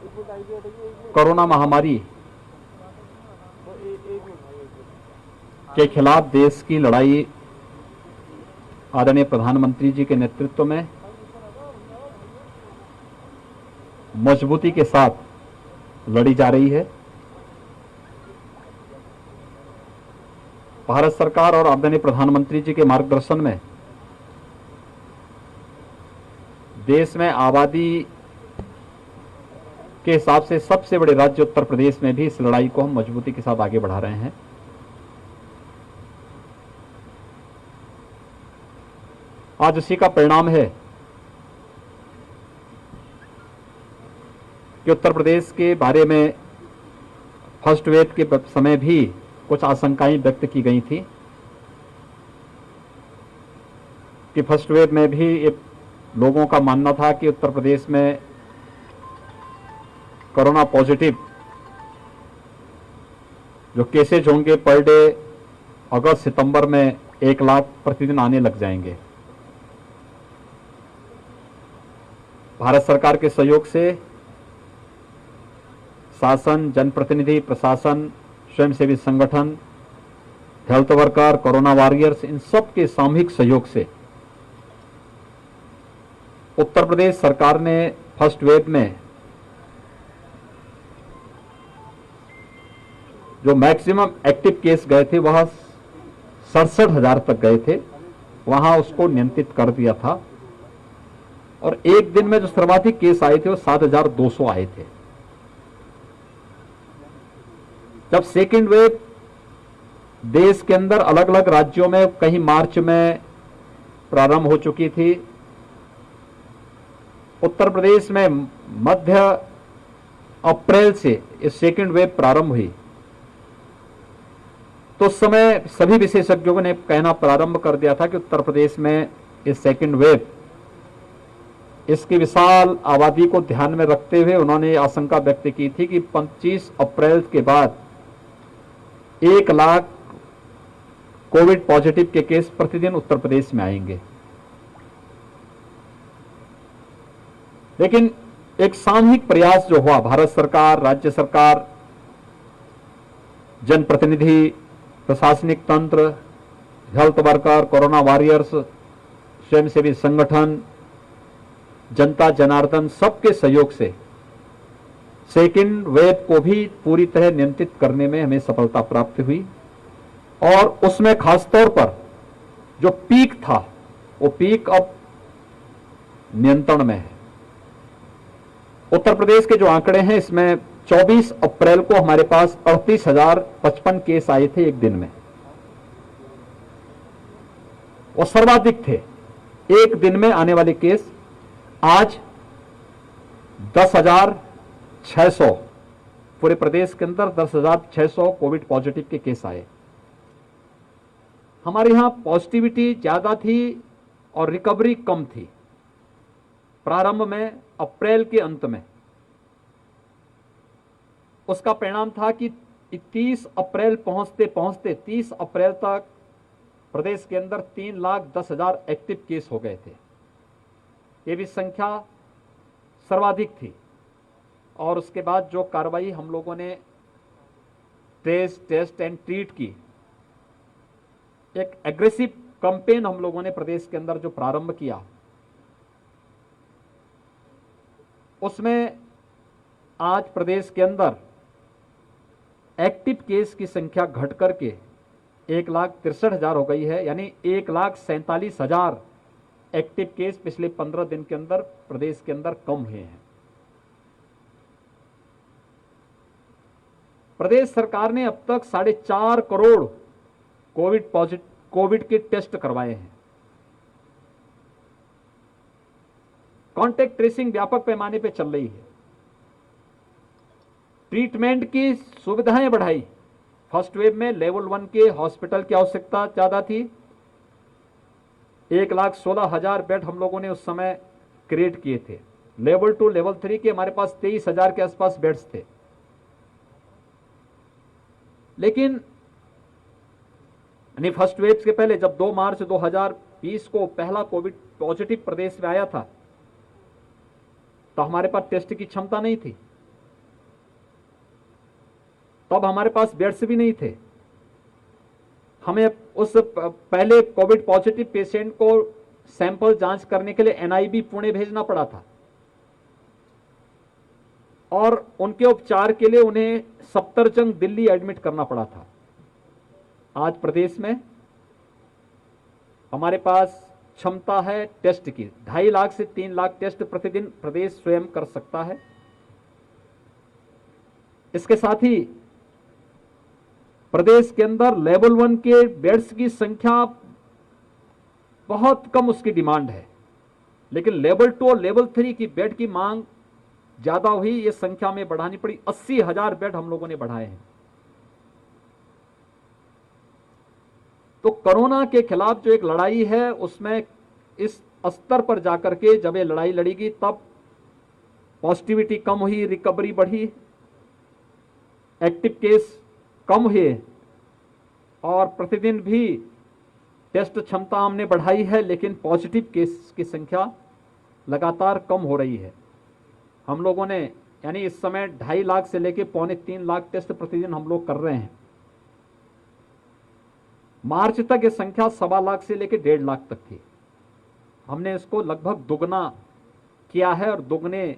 Corona महामारी के खिलाफ देश की लड़ाई आदरणीय प्रधानमंत्री जी के नेतृत्व में मजबूती के साथ लड़ी जा रही है। भारत सरकार और आदरणीय प्रधानमंत्री जी के मार्गदर्शन में देश में आबादी के हिसाब से सबसे बड़े राज्य उत्तर प्रदेश में भी इस लड़ाई को हम मजबूती के साथ आगे बढ़ा रहे हैं। आज उसी का परिणाम है कि उत्तर प्रदेश के बारे में फर्स्ट वेव के समय भी कुछ आशंकाएं व्यक्त की गई थी कि फर्स्ट वेव में भी लोगों का मानना था कि उत्तर प्रदेश में कोरोना पॉजिटिव जो केसेज होंगे पर डे अगस्त सितंबर में 1 लाख प्रतिदिन आने लग जाएंगे। भारत सरकार के सहयोग से शासन, जनप्रतिनिधि, प्रशासन, स्वयंसेवी संगठन, हेल्थ वर्कर, कोरोना वॉरियर्स, इन सब के सामूहिक सहयोग से उत्तर प्रदेश सरकार ने फर्स्ट वेव में जो मैक्सिमम एक्टिव केस गए थे वह 67,000 तक गए थे, वहां उसको नियंत्रित कर दिया था। और एक दिन में जो सर्वाधिक केस आए थे वो 7,200 आए थे। जब सेकेंड वेव देश के अंदर अलग अलग राज्यों में कहीं मार्च में प्रारंभ हो चुकी थी, उत्तर प्रदेश में मध्य अप्रैल से इस सेकेंड वेव प्रारंभ हुई, तो उस समय सभी विशेषज्ञों ने कहना प्रारंभ कर दिया था कि उत्तर प्रदेश में इस सेकेंड वेव, इसकी विशाल आबादी को ध्यान में रखते हुए उन्होंने आशंका व्यक्त की थी कि 25 अप्रैल के बाद 1 लाख कोविड पॉजिटिव के केस प्रतिदिन उत्तर प्रदेश में आएंगे। लेकिन एक सामूहिक प्रयास जो हुआ, भारत सरकार, राज्य सरकार, जनप्रतिनिधि, प्रशासनिक तंत्र, हेल्थ वर्कर, कोरोना वॉरियर्स, स्वयंसेवी संगठन, जनता जनार्दन, सबके सहयोग से सेकेंड वेव को भी पूरी तरह नियंत्रित करने में हमें सफलता प्राप्त हुई। और उसमें खासतौर पर जो पीक था वो पीक अब नियंत्रण में है। उत्तर प्रदेश के जो आंकड़े हैं, इसमें 24 अप्रैल को हमारे पास 38,055 केस आए थे एक दिन में, वो सर्वाधिक थे एक दिन में आने वाले केस। आज 10,600 पूरे प्रदेश के अंदर 10,600 कोविड पॉजिटिव के केस आए। हमारे यहां पॉजिटिविटी ज्यादा थी और रिकवरी कम थी प्रारंभ में, अप्रैल के अंत में। उसका परिणाम था कि 30 अप्रैल पहुंचते पहुंचते 30 अप्रैल तक प्रदेश के अंदर 3,10,000 एक्टिव केस हो गए थे। ये भी संख्या सर्वाधिक थी। और उसके बाद जो कार्रवाई हम लोगों ने टेस्ट एंड ट्रीट की, एक एग्रेसिव कैंपेन हम लोगों ने प्रदेश के अंदर जो प्रारंभ किया, उसमें आज प्रदेश के अंदर एक्टिव केस की संख्या घट करके 1,63,000 हो गई है। यानी 1,47,000 एक्टिव केस पिछले 15 दिन के अंदर प्रदेश के अंदर कम हुए हैं। प्रदेश सरकार ने अब तक 4.5 करोड़ कोविड के टेस्ट करवाए हैं। कॉन्टैक्ट ट्रेसिंग व्यापक पैमाने पर चल रही है। ट्रीटमेंट की सुविधाएं बढ़ाई। फर्स्ट वेव में लेवल 1 के हॉस्पिटल की आवश्यकता ज्यादा थी। 1,16,000 बेड हम लोगों ने उस समय क्रिएट किए थे। लेवल 2, लेवल 3 के हमारे पास 23,000 के आसपास बेड्स थे। लेकिन फर्स्ट वेव के पहले जब 2 मार्च 2020 को पहला कोविड पॉजिटिव प्रदेश में आया था, तो हमारे पास टेस्ट की क्षमता नहीं थी। तब हमारे पास बेड्स भी नहीं थे। हमें उस पहले कोविड पॉजिटिव पेशेंट को सैंपल जांच करने के लिए एनआईबी पुणे भेजना पड़ा था और उनके उपचार के लिए उन्हें सफदरजंग दिल्ली एडमिट करना पड़ा था। आज प्रदेश में हमारे पास क्षमता है टेस्ट की, 2.5 लाख से 3 लाख टेस्ट प्रतिदिन प्रदेश स्वयं कर सकता है। इसके साथ ही प्रदेश के अंदर लेवल 1 के बेड्स की संख्या बहुत कम, उसकी डिमांड है, लेकिन लेवल 2 और लेवल 3 की बेड की मांग ज्यादा हुई, ये संख्या में बढ़ानी पड़ी। 80,000 बेड हम लोगों ने बढ़ाए हैं। तो कोरोना के खिलाफ जो एक लड़ाई है उसमें इस स्तर पर जाकर के जब ये लड़ाई लड़ेगी तब पॉजिटिविटी कम हुई, रिकवरी बढ़ी, एक्टिव केस कम हुए और प्रतिदिन भी टेस्ट क्षमता हमने बढ़ाई है, लेकिन पॉजिटिव केस की संख्या लगातार कम हो रही है। हम लोगों ने यानी इस समय 2.5 लाख से लेकर 2.25 लाख टेस्ट प्रतिदिन हम लोग कर रहे हैं। मार्च तक ये संख्या 1.25 लाख से लेकर 1.5 लाख तक थी। हमने इसको लगभग दुगना किया है और दुगने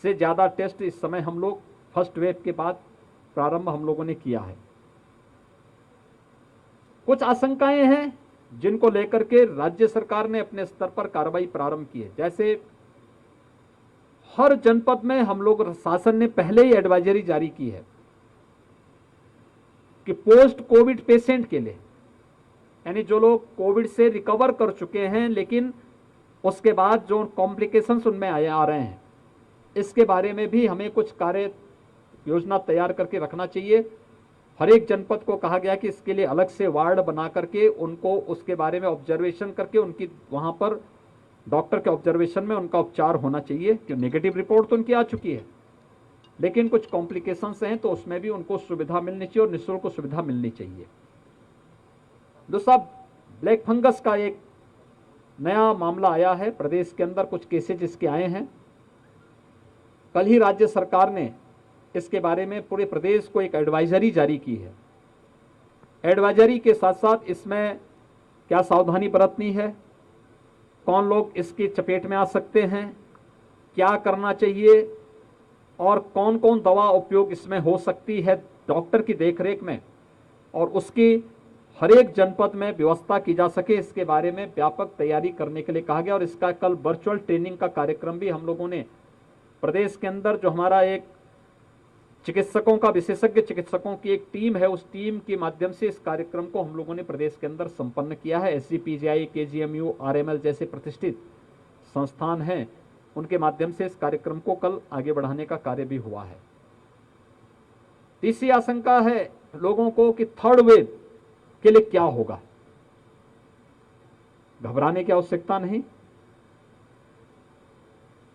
से ज्यादा टेस्ट इस समय हम लोग फर्स्ट वेव के बाद प्रारंभ हम लोगों ने किया है। कुछ आशंकाएं हैं जिनको लेकर के राज्य सरकार ने अपने स्तर पर कार्रवाई प्रारंभ की है। जैसे हर जनपद में हम लोग शासन ने पहले ही एडवाइजरी जारी की है कि पोस्ट कोविड पेशेंट के लिए, यानी जो लोग कोविड से रिकवर कर चुके हैं लेकिन उसके बाद जो कॉम्प्लिकेशंस उनमें आ रहे हैं, इसके बारे में भी हमें कुछ कार्य योजना तैयार करके रखना चाहिए। हर एक जनपद को कहा गया कि इसके लिए अलग से वार्ड बना करके उनको उसके बारे में ऑब्जर्वेशन करके उनकी वहां पर डॉक्टर के ऑब्जर्वेशन में उनका उपचार होना चाहिए। कि नेगेटिव रिपोर्ट तो उनकी आ चुकी है लेकिन कुछ कॉम्प्लिकेशंस हैं तो उसमें भी उनको सुविधा मिलनी चाहिए और निःशुल्क सुविधा मिलनी चाहिए। दूसरा, ब्लैक फंगस का एक नया मामला आया है प्रदेश के अंदर, कुछ केसेज इसके आए हैं। कल ही राज्य सरकार ने इसके बारे में पूरे प्रदेश को एक एडवाइजरी जारी की है। एडवाइजरी के साथ साथ इसमें क्या सावधानी बरतनी है, कौन लोग इसकी चपेट में आ सकते हैं, क्या करना चाहिए और कौन कौन दवा उपयोग इसमें हो सकती है डॉक्टर की देखरेख में, और उसकी हर एक जनपद में व्यवस्था की जा सके, इसके बारे में व्यापक तैयारी करने के लिए कहा गया। और इसका कल वर्चुअल ट्रेनिंग का कार्यक्रम भी हम लोगों ने प्रदेश के अंदर, जो हमारा एक चिकित्सकों का, विशेषज्ञ चिकित्सकों की एक टीम है, उस टीम के माध्यम से इस कार्यक्रम को हम लोगों ने प्रदेश के अंदर संपन्न किया है। SGPGI, KGMU, RML जैसे प्रतिष्ठित संस्थान हैं, उनके माध्यम से इस कार्यक्रम को कल आगे बढ़ाने का कार्य भी हुआ है। तीसरी आशंका है लोगों को कि थर्ड वेव के लिए क्या होगा। घबराने की आवश्यकता नहीं।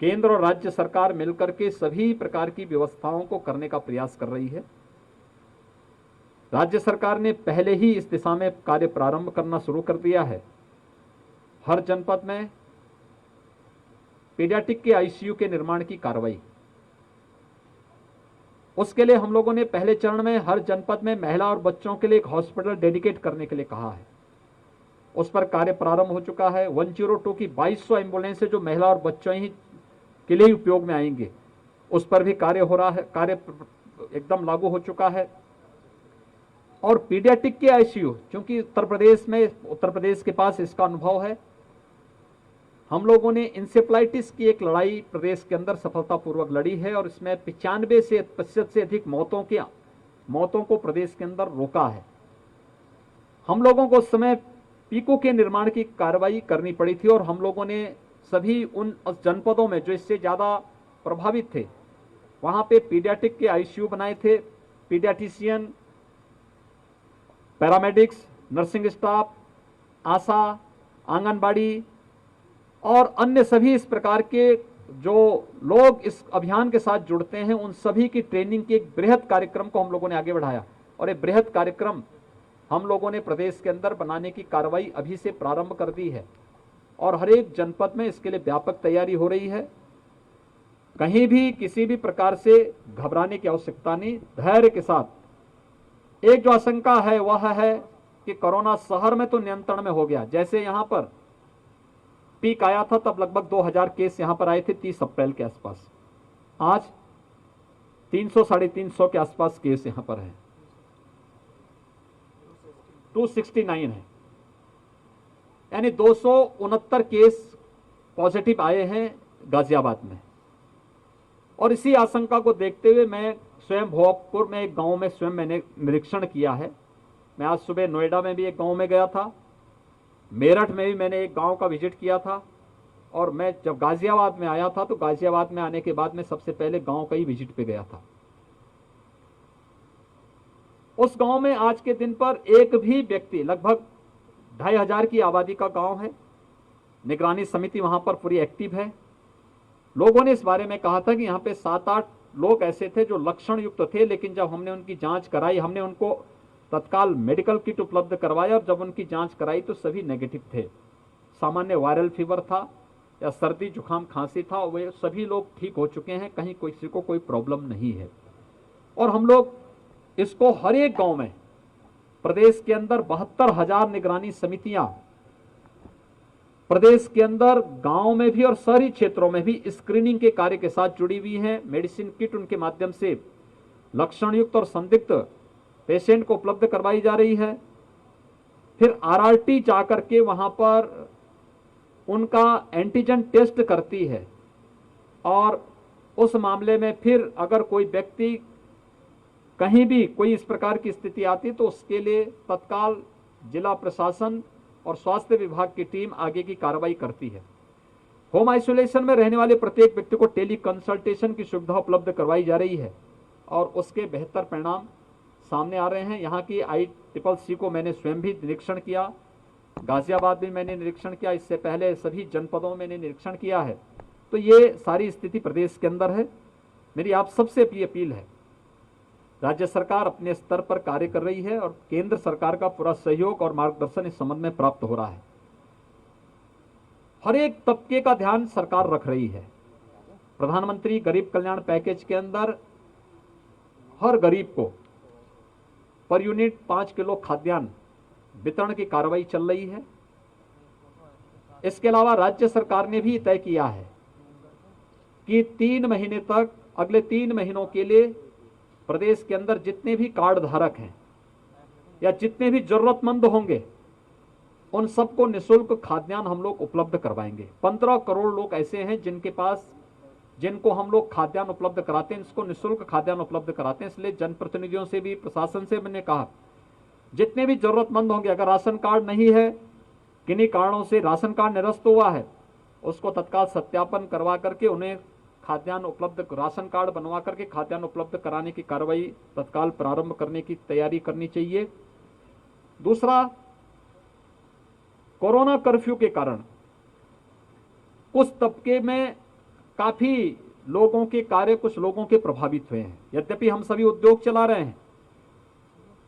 केंद्र और राज्य सरकार मिलकर के सभी प्रकार की व्यवस्थाओं को करने का प्रयास कर रही है। राज्य सरकार ने पहले ही इस दिशा में कार्य प्रारंभ करना शुरू कर दिया है। हर जनपद में पीडियाट्रिक के ICU के निर्माण की कार्रवाई, उसके लिए हम लोगों ने पहले चरण में हर जनपद में महिला और बच्चों के लिए एक हॉस्पिटल डेडिकेट करने के लिए कहा है। उस पर कार्य प्रारंभ हो चुका है। 102 की 2200 एम्बुलेंस जो महिला और बच्चों ही के लिए उपयोग में आएंगे, उस पर भी कार्य हो रहा है, कार्य एकदम लागू हो चुका है। और पीडियाट्रिक के ICU, क्योंकि उत्तर प्रदेश के पास इसका अनुभव है, हम लोगों ने इंसेफ्लाइटिस की एक लड़ाई प्रदेश के अंदर सफलतापूर्वक लड़ी है और इसमें 95% से अधिक मौतों को प्रदेश के अंदर रोका है। हम लोगों को उस समय पीको के निर्माण की कार्रवाई करनी पड़ी थी और हम लोगों ने सभी उन जनपदों में जो इससे ज्यादा प्रभावित थे वहां पे पीडियाट्रिक के ICU बनाए थे। पीडियाट्रिशियन, पैरामेडिक्स, नर्सिंग स्टाफ, आशा, आंगनबाड़ी और अन्य सभी इस प्रकार के जो लोग इस अभियान के साथ जुड़ते हैं, उन सभी की ट्रेनिंग के एक बृहद कार्यक्रम को हम लोगों ने आगे बढ़ाया। और ये बृहद कार्यक्रम हम लोगों ने प्रदेश के अंदर बनाने की कार्रवाई अभी से प्रारंभ कर दी है और हर एक जनपद में इसके लिए व्यापक तैयारी हो रही है। कहीं भी किसी भी प्रकार से घबराने की आवश्यकता नहीं। धैर्य के साथ एक जो आशंका है वह है कि कोरोना शहर में तो नियंत्रण में हो गया। जैसे यहां पर पीक आया था तब लगभग 2000 केस यहां पर आए थे 30 अप्रैल के आसपास। आज 300 साढ़े 300 के आसपास केस यहां पर है, 269 है, यानी 269 केस पॉजिटिव आए हैं गाजियाबाद में। और इसी आशंका को देखते हुए मैं स्वयं भोगपुर में एक गांव में स्वयं मैंने निरीक्षण किया है। मैं आज सुबह नोएडा में भी एक गांव में गया था, मेरठ में भी मैंने एक गांव का विजिट किया था, और मैं जब गाजियाबाद में आया था तो गाजियाबाद में आने के बाद मैं सबसे पहले गांव का ही विजिट पे गया था। उस गांव में आज के दिन पर एक भी व्यक्ति, लगभग 2500 की आबादी का गांव है, निगरानी समिति वहां पर पूरी एक्टिव है। लोगों ने इस बारे में कहा था कि यहाँ पे 7-8 लोग ऐसे थे जो लक्षण युक्त थे, लेकिन जब हमने उनकी जांच कराई, हमने उनको तत्काल मेडिकल किट उपलब्ध करवाया और जब उनकी जांच कराई तो सभी नेगेटिव थे। सामान्य वायरल फीवर था या सर्दी जुकाम खांसी था, वे सभी लोग ठीक हो चुके हैं, कहीं किसी को कोई प्रॉब्लम नहीं है। और हम लोग इसको हर एक गांव में, प्रदेश के अंदर 72,000 निगरानी समितियां प्रदेश के अंदर गांव में भी और शहरी क्षेत्रों में भी स्क्रीनिंग के कार्य के साथ जुड़ी हुई हैं। मेडिसिन किट उनके माध्यम से लक्षण युक्त और संदिग्ध पेशेंट को उपलब्ध करवाई जा रही है। फिर आरआरटी जाकर के वहां पर उनका एंटीजन टेस्ट करती है, और उस मामले में फिर अगर कोई व्यक्ति कहीं भी कोई इस प्रकार की स्थिति आती तो उसके लिए तत्काल जिला प्रशासन और स्वास्थ्य विभाग की टीम आगे की कार्रवाई करती है। होम आइसोलेशन में रहने वाले प्रत्येक व्यक्ति को टेली कंसल्टेशन की सुविधा उपलब्ध करवाई जा रही है और उसके बेहतर परिणाम सामने आ रहे हैं। यहाँ की ICCC को मैंने स्वयं भी निरीक्षण किया, गाजियाबाद में मैंने निरीक्षण किया, इससे पहले सभी जनपदों में मैंने निरीक्षण किया है। तो ये सारी स्थिति प्रदेश के अंदर है। मेरी आप सबसे भी अपील है, राज्य सरकार अपने स्तर पर कार्य कर रही है और केंद्र सरकार का पूरा सहयोग और मार्गदर्शन इस संबंध में प्राप्त हो रहा है। हर एक तबके का ध्यान सरकार रख रही है। प्रधानमंत्री गरीब कल्याण पैकेज के अंदर हर गरीब को पर यूनिट 5 किलो खाद्यान्न वितरण की कार्रवाई चल रही है। इसके अलावा राज्य सरकार ने भी तय किया है कि 3 महीने तक, अगले 3 महीनों के लिए प्रदेश के अंदर जितने भी कार्ड धारक हैं या जितने भी जरूरतमंद होंगे उन सबको निःशुल्क खाद्यान्न हम लोग उपलब्ध करवाएंगे। 15 करोड़ लोग ऐसे हैं जिनको हम लोग खाद्यान्न उपलब्ध कराते हैं, इसको निःशुल्क खाद्यान्न उपलब्ध कराते हैं। इसलिए जनप्रतिनिधियों से भी, प्रशासन से मैंने कहा, जितने भी जरूरतमंद होंगे, अगर राशन कार्ड नहीं है, किन्हीं कारणों से राशन कार्ड निरस्त हुआ है, उसको तत्काल सत्यापन करवा करके उन्हें खाद्यान्न उपलब्ध, राशन कार्ड बनवा करके खाद्यान्न उपलब्ध कराने की कार्रवाई तत्काल प्रारंभ करने की तैयारी करनी चाहिए। दूसरा, कोरोना कर्फ्यू के कारण कुछ तबके में काफी लोगों के कार्य, कुछ लोगों के प्रभावित हुए हैं। यद्यपि हम सभी उद्योग चला रहे हैं,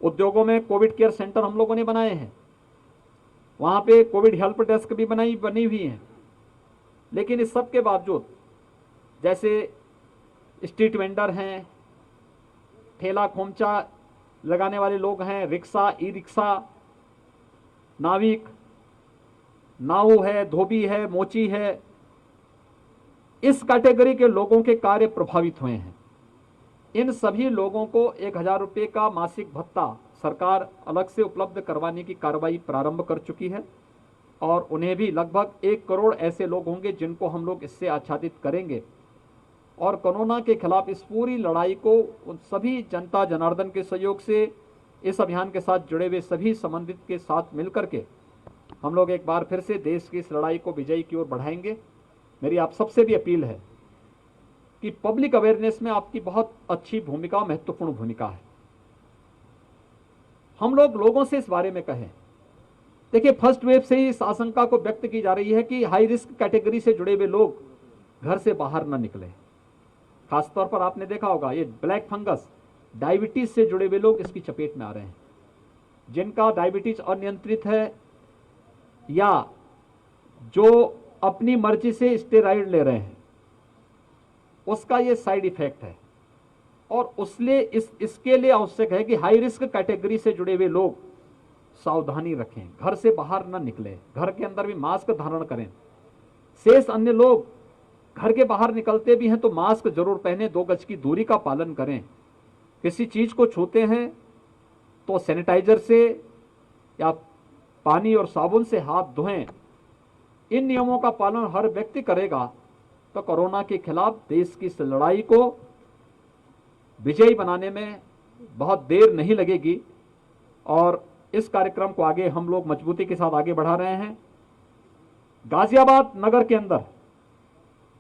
उद्योगों में कोविड केयर सेंटर हम लोगों ने बनाए हैं, वहां पे कोविड हेल्प डेस्क भी बनी हुई है, लेकिन इस सब के बावजूद जैसे स्ट्रीट वेंडर हैं, ठेला खोमचा लगाने वाले लोग हैं, रिक्शा, ई रिक्शा, नाविक, नाऊ है, धोबी है, मोची है, इस कैटेगरी के लोगों के कार्य प्रभावित हुए हैं। इन सभी लोगों को 1000 रुपये का मासिक भत्ता सरकार अलग से उपलब्ध करवाने की कार्रवाई प्रारंभ कर चुकी है और उन्हें भी लगभग 1 करोड़ ऐसे लोग होंगे जिनको हम लोग इससे आच्छादित करेंगे। और कोरोना के खिलाफ इस पूरी लड़ाई को उन सभी जनता जनार्दन के सहयोग से, इस अभियान के साथ जुड़े हुए सभी संबंधित के साथ मिलकर के हम लोग एक बार फिर से देश की इस लड़ाई को विजयी की ओर बढ़ाएंगे। मेरी आप सबसे भी अपील है कि पब्लिक अवेयरनेस में आपकी बहुत अच्छी भूमिका, महत्वपूर्ण भूमिका है। हम लोग लोगों से इस बारे में कहें। देखिए, फर्स्ट वेव से ही इस आशंका को व्यक्त की जा रही है कि हाई रिस्क कैटेगरी से जुड़े हुए लोग घर से बाहर न निकले। खासतौर पर आपने देखा होगा, ये ब्लैक फंगस, डायबिटीज से जुड़े हुए लोग इसकी चपेट में आ रहे हैं। जिनका डायबिटीज अनियंत्रित है या जो अपनी मर्जी से स्टेरॉइड ले रहे हैं, उसका ये साइड इफेक्ट है। और इसके लिए आवश्यक है कि हाई रिस्क कैटेगरी से जुड़े हुए लोग सावधानी रखें, घर से बाहर न निकलें, घर के अंदर भी मास्क धारण करें। शेष अन्य लोग घर के बाहर निकलते भी हैं तो मास्क जरूर पहने, 2 गज की दूरी का पालन करें। किसी चीज को छूते हैं तो सैनिटाइजर से या पानी और साबुन से हाथ धोएं। इन नियमों का पालन हर व्यक्ति करेगा तो कोरोना के खिलाफ देश की इस लड़ाई को विजयी बनाने में बहुत देर नहीं लगेगी और इस कार्यक्रम को आगे हम लोग मजबूती के साथ आगे बढ़ा रहे हैं। गाजियाबाद नगर के अंदर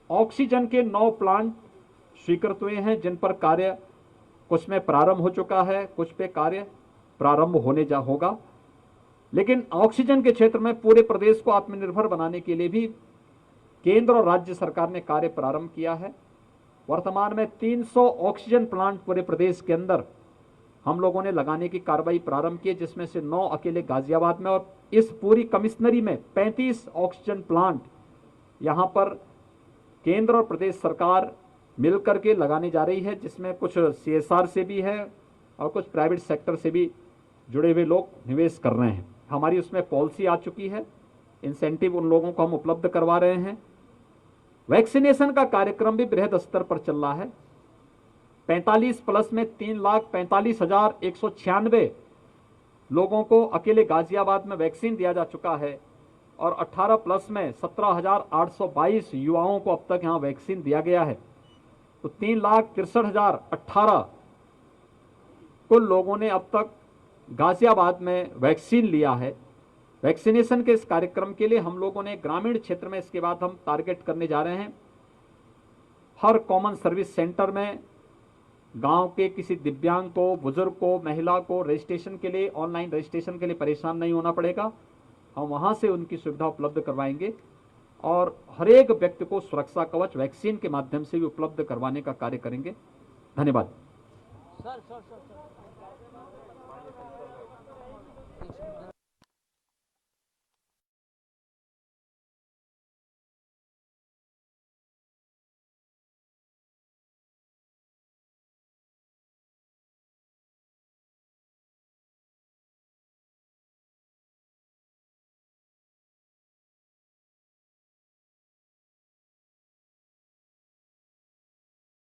ऑक्सीजन के 9 प्लांट स्वीकृत हुए हैं, जिन पर कार्य कुछ में प्रारंभ हो चुका है, कुछ पे कार्य प्रारंभ होने होगा। लेकिन ऑक्सीजन के क्षेत्र में पूरे प्रदेश को आत्मनिर्भर बनाने के लिए भी केंद्र और राज्य सरकार ने कार्य प्रारंभ किया है। वर्तमान में 300 ऑक्सीजन प्लांट पूरे प्रदेश के अंदर हम लोगों ने लगाने की कार्रवाई प्रारंभ की है, जिसमें से 9 अकेले गाजियाबाद में, और इस पूरी कमिश्नरी में 35 ऑक्सीजन प्लांट यहां पर केंद्र और प्रदेश सरकार मिलकर के लगाने जा रही है, जिसमें कुछ CSR से भी है और कुछ प्राइवेट सेक्टर से भी जुड़े हुए लोग निवेश कर रहे हैं। हमारी उसमें पॉलिसी आ चुकी है, इंसेंटिव उन लोगों को हम उपलब्ध करवा रहे हैं। वैक्सीनेशन का कार्यक्रम भी बृहद स्तर पर चल रहा है। 45 प्लस में 3,45,196 लोगों को अकेले गाजियाबाद में वैक्सीन दिया जा चुका है और 18 प्लस में 17,822 युवाओं को अब तक यहां वैक्सीन दिया गया है। तो 3,63,018 कुल लोगों ने अब तक गाजियाबाद में वैक्सीन लिया है। वैक्सीनेशन के इस कार्यक्रम के लिए हम लोगों ने ग्रामीण क्षेत्र में इसके बाद हम टारगेट करने जा रहे हैं। हर कॉमन सर्विस सेंटर में गांव के किसी दिव्यांग को, बुजुर्ग को, महिला को रजिस्ट्रेशन के लिए, ऑनलाइन रजिस्ट्रेशन के लिए परेशान नहीं होना पड़ेगा। हम वहां से उनकी सुविधा उपलब्ध करवाएंगे और हर एक व्यक्ति को सुरक्षा कवच वैक्सीन के माध्यम से भी उपलब्ध करवाने का कार्य करेंगे। धन्यवाद। सर